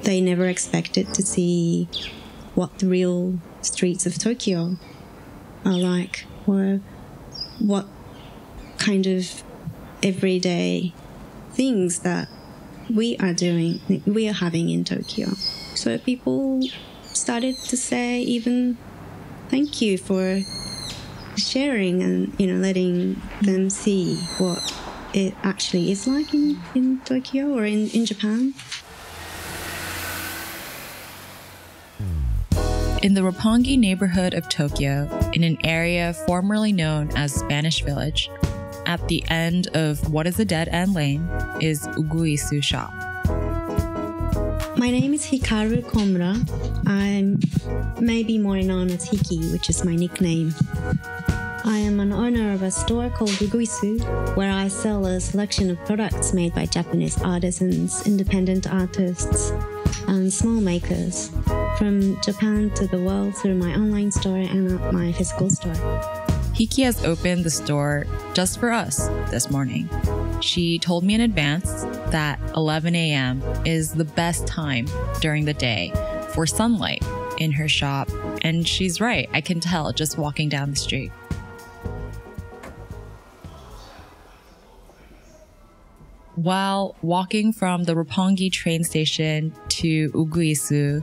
they never expected to see what the real streets of Tokyo are like, or what kind of everyday things that we are having in Tokyo. So people started to say even thank you for sharing and, letting them see what it actually is like in Tokyo or in Japan. In the Roppongi neighborhood of Tokyo, in an area formerly known as Spanish Village, at the end of what is a dead-end lane is Uguisu shop. My name is Hikaru Komura. I'm maybe more known as Hiki, which is my nickname. I am an owner of a store called Uguisu, where I sell a selection of products made by Japanese artisans, independent artists, and small makers from Japan to the world through my online store and my physical store. Hiki has opened the store just for us this morning. She told me in advance that 11 a.m. is the best time during the day for sunlight in her shop, and she's right, I can tell just walking down the street. While walking from the Roppongi train station to Uguisu,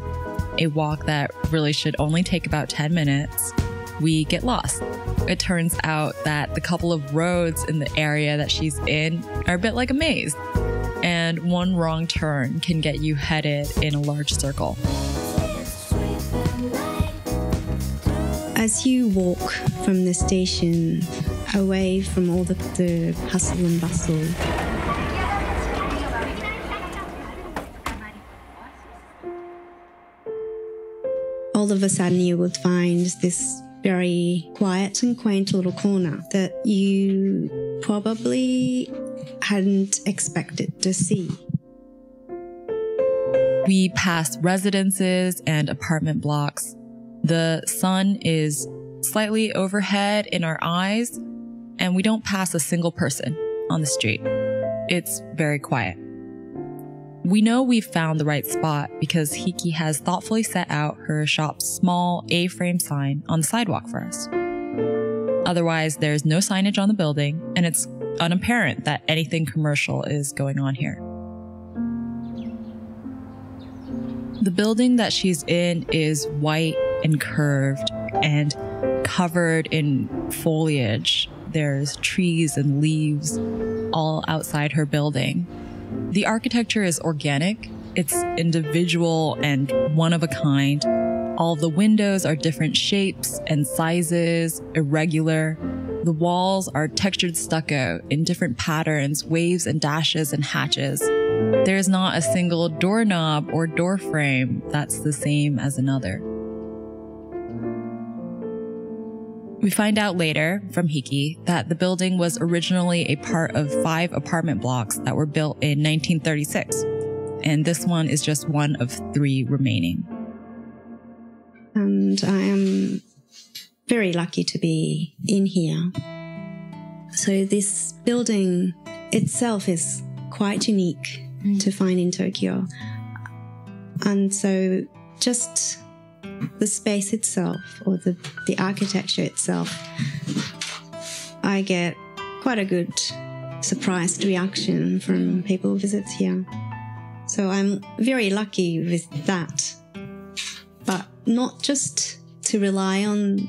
a walk that really should only take about 10 minutes, we get lost. It turns out that the couple of roads in the area that she's in are a bit like a maze, and one wrong turn can get you headed in a large circle. As you walk from the station away from all the hustle and bustle, all of a sudden you would find this very quiet and quaint little corner that you probably hadn't expected to see. We pass residences and apartment blocks. The sun is slightly overhead in our eyes, and we don't pass a single person on the street. It's very quiet. We know we've found the right spot because Hiki has thoughtfully set out her shop's small A-frame sign on the sidewalk for us. Otherwise, there's no signage on the building, and it's unapparent that anything commercial is going on here. The building that she's in is white and curved and covered in foliage. There's trees and leaves all outside her building. The architecture is organic, it's individual and one of a kind. All of the windows are different shapes and sizes, irregular. The walls are textured stucco in different patterns, waves and dashes and hatches. There's not a single doorknob or door frame that's the same as another. We find out later from Hiki that the building was originally a part of 5 apartment blocks that were built in 1936, and this one is just one of 3 remaining. And I am very lucky to be in here. So this building itself is quite unique to find in Tokyo. And so just the space itself, or the architecture itself, I get quite a good surprised reaction from people who visit here. So I'm very lucky with that, but not just to rely on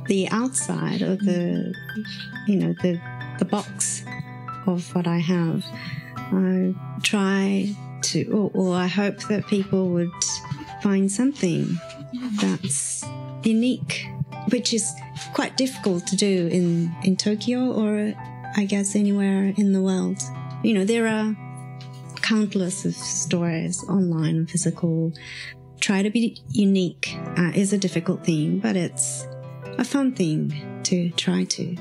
the outside of the box of what I have. I try to, or I hope that people would find something that's unique, which is quite difficult to do in Tokyo, or I guess anywhere in the world. There are countless of stores online and physical. Try to be unique is a difficult thing, but it's a fun thing to try to.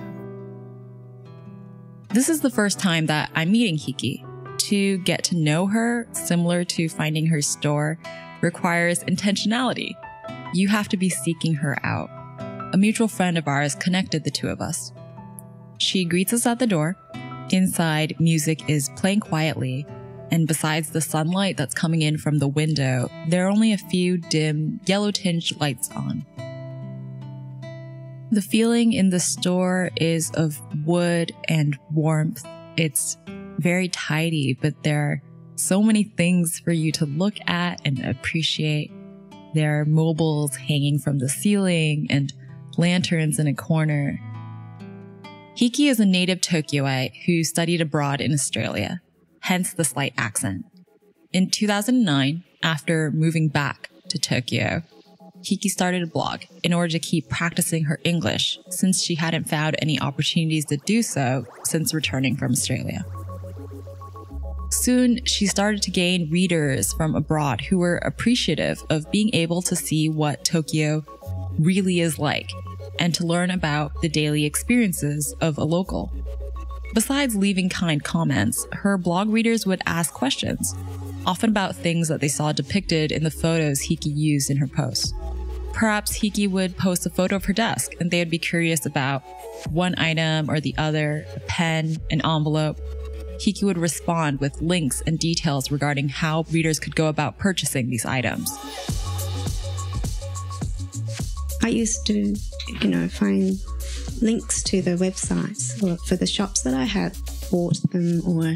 This is the first time that I'm meeting Hiki. To get to know her, similar to finding her store, requires intentionality. You have to be seeking her out. A mutual friend of ours connected the two of us. She greets us at the door. Inside, music is playing quietly, And besides the sunlight that's coming in from the window, there are only a few dim, yellow-tinged lights on. The feeling in the store is of wood and warmth. It's very tidy, but there are so many things for you to look at and appreciate. There are mobiles hanging from the ceiling and lanterns in a corner. Hiki is a native Tokyoite who studied abroad in Australia, hence the slight accent. In 2009, after moving back to Tokyo, Hiki started a blog in order to keep practicing her English since she hadn't found any opportunities to do so since returning from Australia. Soon, she started to gain readers from abroad who were appreciative of being able to see what Tokyo really is like and to learn about the daily experiences of a local. Besides leaving kind comments, her blog readers would ask questions, often about things that they saw depicted in the photos Hiki used in her posts. Perhaps Hiki would post a photo of her desk and they would be curious about one item or the other, a pen, an envelope. Hiki would respond with links and details regarding how readers could go about purchasing these items. I used to, find links to the websites or for the shops that I had bought them or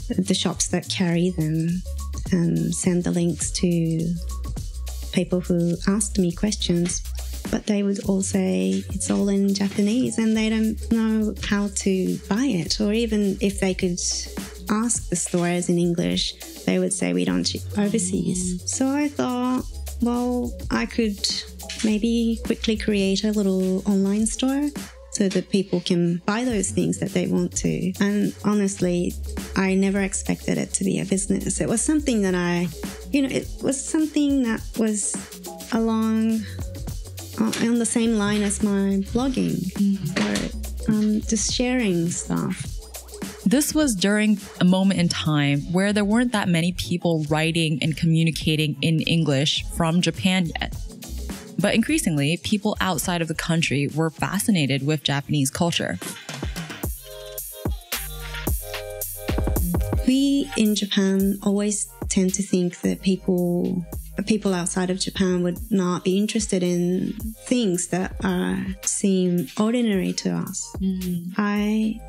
the shops that carry them and send the links to people who asked me questions. But they would all say it's all in Japanese and they don't know how to buy it. Or even if they could ask the stores in English, they would say we don't ship overseas. So I thought, well, I could maybe quickly create a little online store so that people can buy those things that they want to. And honestly, I never expected it to be a business. It was something that it was something that was along on the same line as my blogging or just sharing stuff. This was during a moment in time where there weren't that many people writing and communicating in English from Japan yet. But increasingly, people outside of the country were fascinated with Japanese culture. We in Japan always tend to think that people outside of Japan would not be interested in things that seem ordinary to us.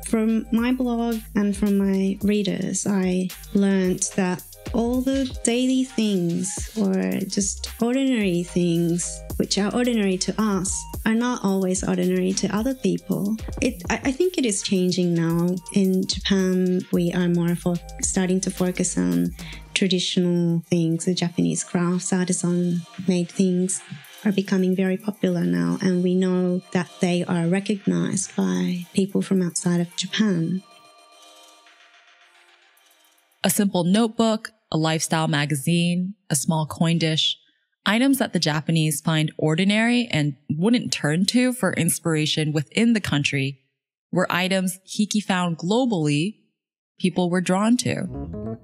From my blog and from my readers, I learned that all the daily things or just ordinary things which are ordinary to us are not always ordinary to other people. I think it is changing now. In Japan, we are more starting to focus on traditional things. The Japanese crafts, artisan-made things are becoming very popular now, and we know that they are recognized by people from outside of Japan. A simple notebook, a lifestyle magazine, a small coin dish, items that the Japanese find ordinary and wouldn't turn to for inspiration within the country were items Hiki found globally people were drawn to.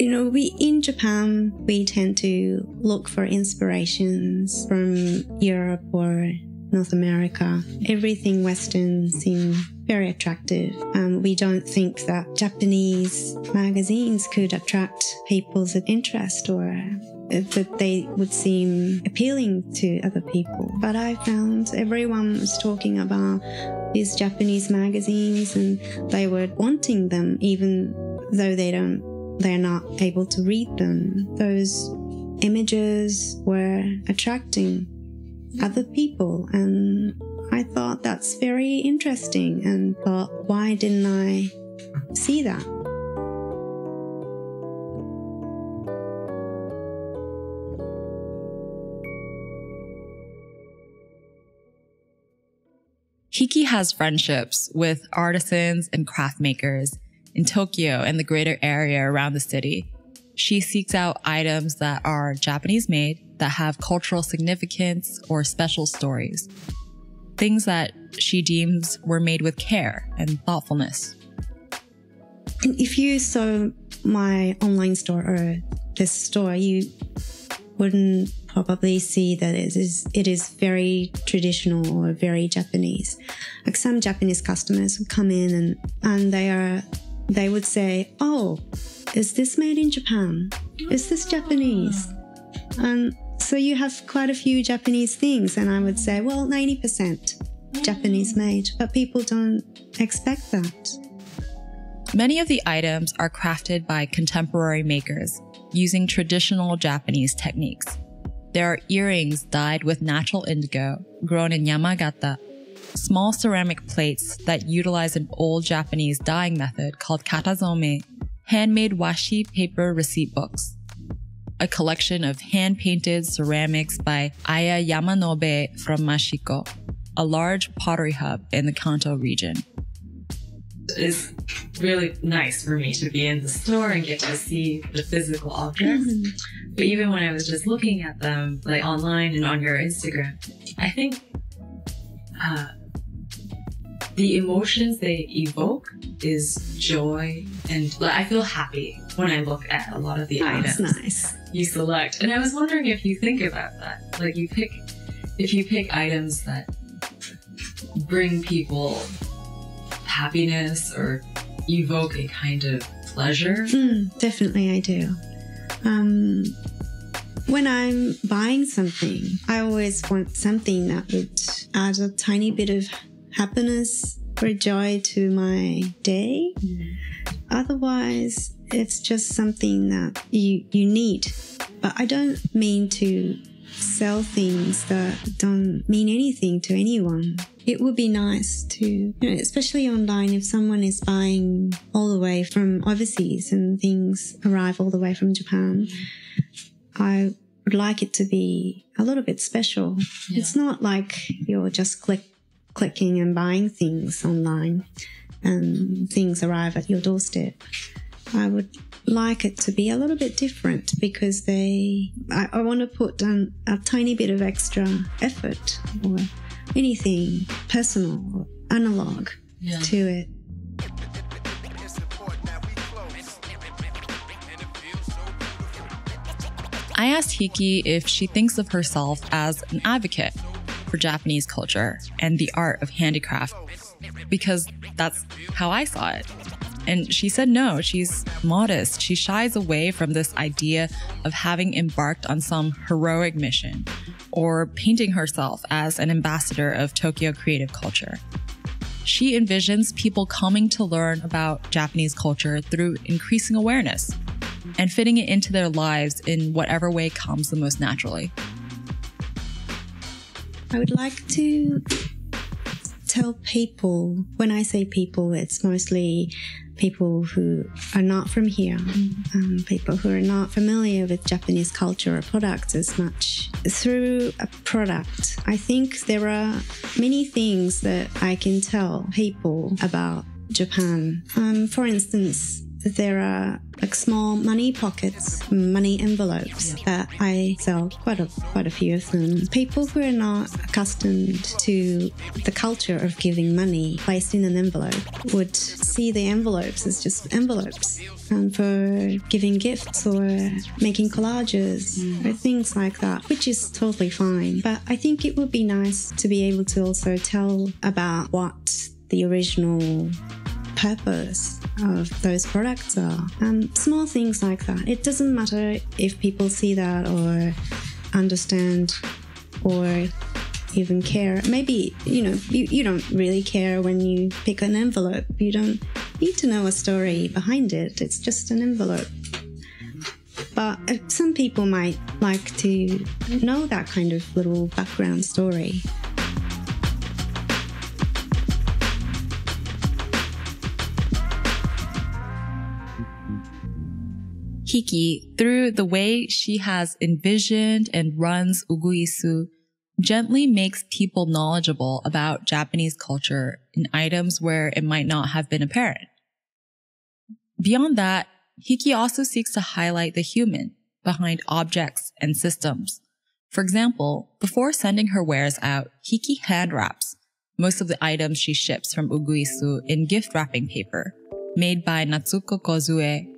In Japan, we tend to look for inspirations from Europe or North America. Everything Western seems very attractive. We don't think that Japanese magazines could attract people's interest or that they would seem appealing to other people. But I found everyone was talking about these Japanese magazines and they were wanting them even though they're not able to read them. Those images were attracting other people, and I thought that's very interesting and thought, why didn't I see that? Hiki has friendships with artisans and craft makers in Tokyo and the greater area around the city. She seeks out items that are Japanese-made, that have cultural significance or special stories. Things that she deems were made with care and thoughtfulness. And if you saw my online store or this store, you wouldn't probably see that it is very traditional or very Japanese. Like some Japanese customers would come in and they are they would say, "Oh, is this made in Japan? Is this Japanese?" And so you have quite a few Japanese things, and I would say, well, 90% Japanese made, but people don't expect that. Many of the items are crafted by contemporary makers using traditional Japanese techniques. There are earrings dyed with natural indigo grown in Yamagata, small ceramic plates that utilize an old Japanese dyeing method called katazome, handmade washi paper receipt books, a collection of hand-painted ceramics by Aya Yamanobe from Mashiko, a large pottery hub in the Kanto region. It's really nice for me to be in the store and get to see the physical objects. Mm-hmm. But even when I was just looking at them, like online and on your Instagram, I think the emotions they evoke is joy, and I feel happy when I look at a lot of the items nice. You select. And I was wondering if you think about that. Like if you pick items that bring people happiness or evoke a kind of pleasure. Definitely I do. When I'm buying something, I always want something that would add a tiny bit of happiness or joy to my day. Otherwise, it's just something that you need. But I don't mean to sell things that don't mean anything to anyone. It would be nice to, especially online, if someone is buying all the way from overseas and things arrive all the way from Japan, I would like it to be a little bit special. Yeah. It's not like you're just clicking and buying things online and things arrive at your doorstep. I would like it to be a little bit different because I want to put a tiny bit of extra effort or anything personal or analog to it. I asked Hiki if she thinks of herself as an advocate for Japanese culture and the art of handicraft, because that's how I saw it. And she said no, she's modest. She shies away from this idea of having embarked on some heroic mission or painting herself as an ambassador of Tokyo creative culture. She envisions people coming to learn about Japanese culture through increasing awareness and fitting it into their lives in whatever way comes the most naturally. I would like to tell people, when I say people, it's mostly people who are not from here, people who are not familiar with Japanese culture or products as much. Through a product, I think there are many things that I can tell people about Japan. For instance, there are like small money pockets, money envelopes that I sell quite a few of them. People who are not accustomed to the culture of giving money placed in an envelope would see the envelopes as just envelopes for giving gifts or making collages or things like that, which is totally fine. But I think it would be nice to be able to also tell about what the original purpose of those products are. Small things like that. It doesn't matter if people see that or understand or even care. Maybe, you don't really care when you pick an envelope. You don't need to know a story behind it. It's just an envelope. But some people might like to know that kind of little background story. Hiki, through the way she has envisioned and runs Uguisu, gently makes people knowledgeable about Japanese culture in items where it might not have been apparent. Beyond that, Hiki also seeks to highlight the human behind objects and systems. For example, before sending her wares out, Hiki hand wraps most of the items she ships from Uguisu in gift wrapping paper, made by Natsuko Kozue.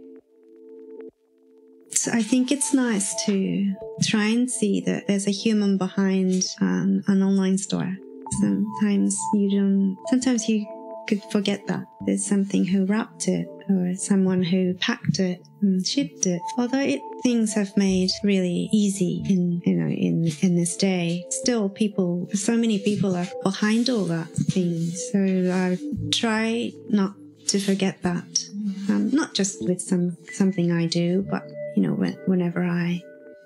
I think it's nice to try and see that there's a human behind an online store. Sometimes you could forget that there's something who wrapped it or someone who packed it and shipped it. Although things have made really easy in this day, still so many people are behind all that things. So I try not to forget that, not just with something I do, but whenever I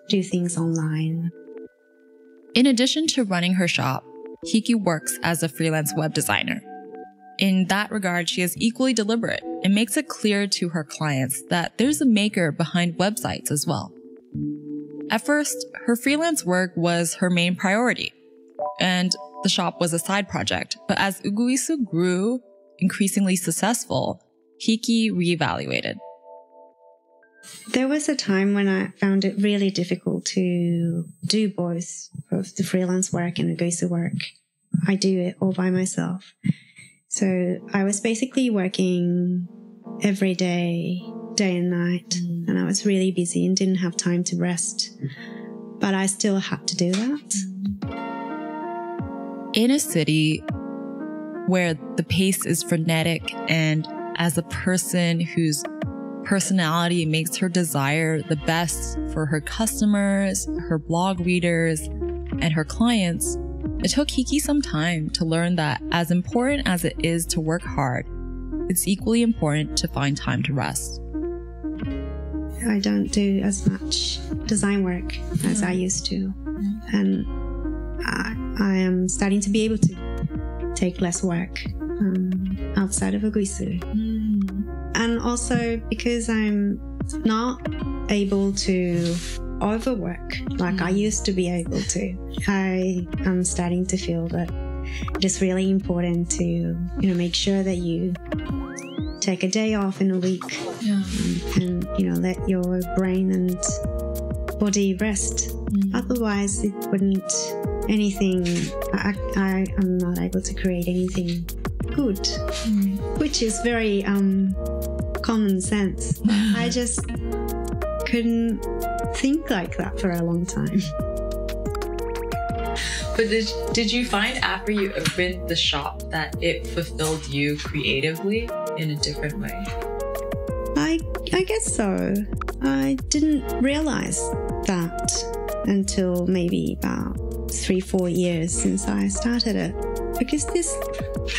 do things online. In addition to running her shop, Hiki works as a freelance web designer. In that regard, she is equally deliberate and makes it clear to her clients that there's a maker behind websites as well. At first, her freelance work was her main priority, and the shop was a side project. But as Uguisu grew increasingly successful, Hiki reevaluated. There was a time when I found it really difficult to do both of the freelance work and Uguisu work. I do it all by myself. So I was basically working every day, day and night, and I was really busy and didn't have time to rest. But I still had to do that. In a city where the pace is frenetic, and as a person whose personality makes her desire the best for her customers, her blog readers, and her clients, it took Hiki some time to learn that as important as it is to work hard, it's equally important to find time to rest. I don't do as much design work as I used to. And I am starting to be able to take less work outside of Uguisu. And also because I'm not able to overwork like I used to be able to, I am starting to feel that it is really important to make sure that you take a day off in a week and let your brain and body rest. Otherwise it wouldn't I am not able to create anything good, which is very common sense. I just couldn't think like that for a long time. But did you find after you opened the shop that it fulfilled you creatively in a different way? I guess so. I didn't realize that until maybe about 3-4 years since I started it, because this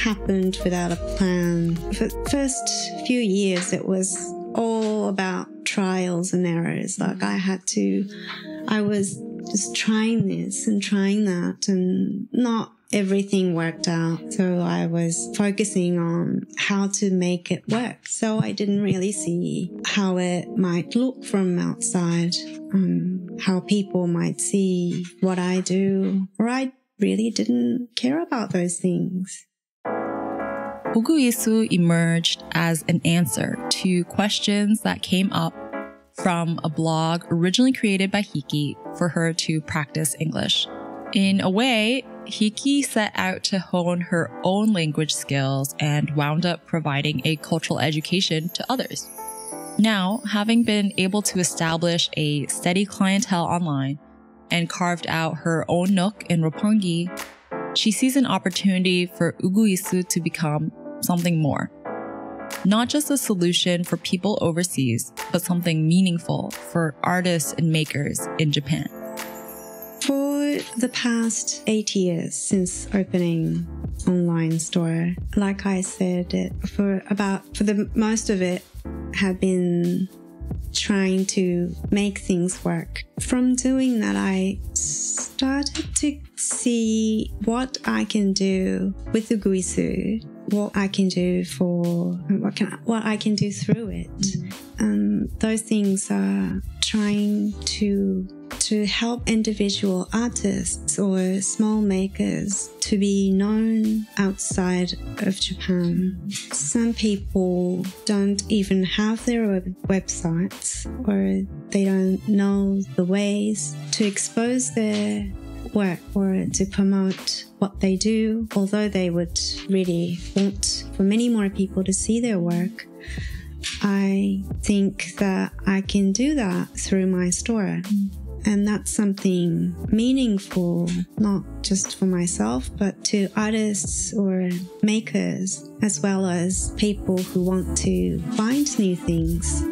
happened without a plan. For the first few years it was all about trials and errors. Like I was just trying this and trying that, and not everything worked out. So I was focusing on how to make it work. So I didn't really see how it might look from outside, how people might see what I do, or I really didn't care about those things. Uguisu emerged as an answer to questions that came up from a blog originally created by Hiki for her to practice English. In a way, Hiki set out to hone her own language skills and wound up providing a cultural education to others. Now, having been able to establish a steady clientele online and carved out her own nook in Roppongi, she sees an opportunity for Uguisu to become something more. Not just a solution for people overseas, but something meaningful for artists and makers in Japan. For the past 8 years since opening online store, like I said, for the most of it had been trying to make things work. From doing that, I started to see what I can do with Uguisu, what I can do what I can do through it. Those things are trying to help individual artists or small makers to be known outside of Japan. Some people don't even have their websites, or they don't know the ways to expose their work or to promote what they do, although they would really want for many more people to see their work. I think that I can do that through my store. And that's something meaningful, not just for myself, but to artists or makers, as well as people who want to find new things.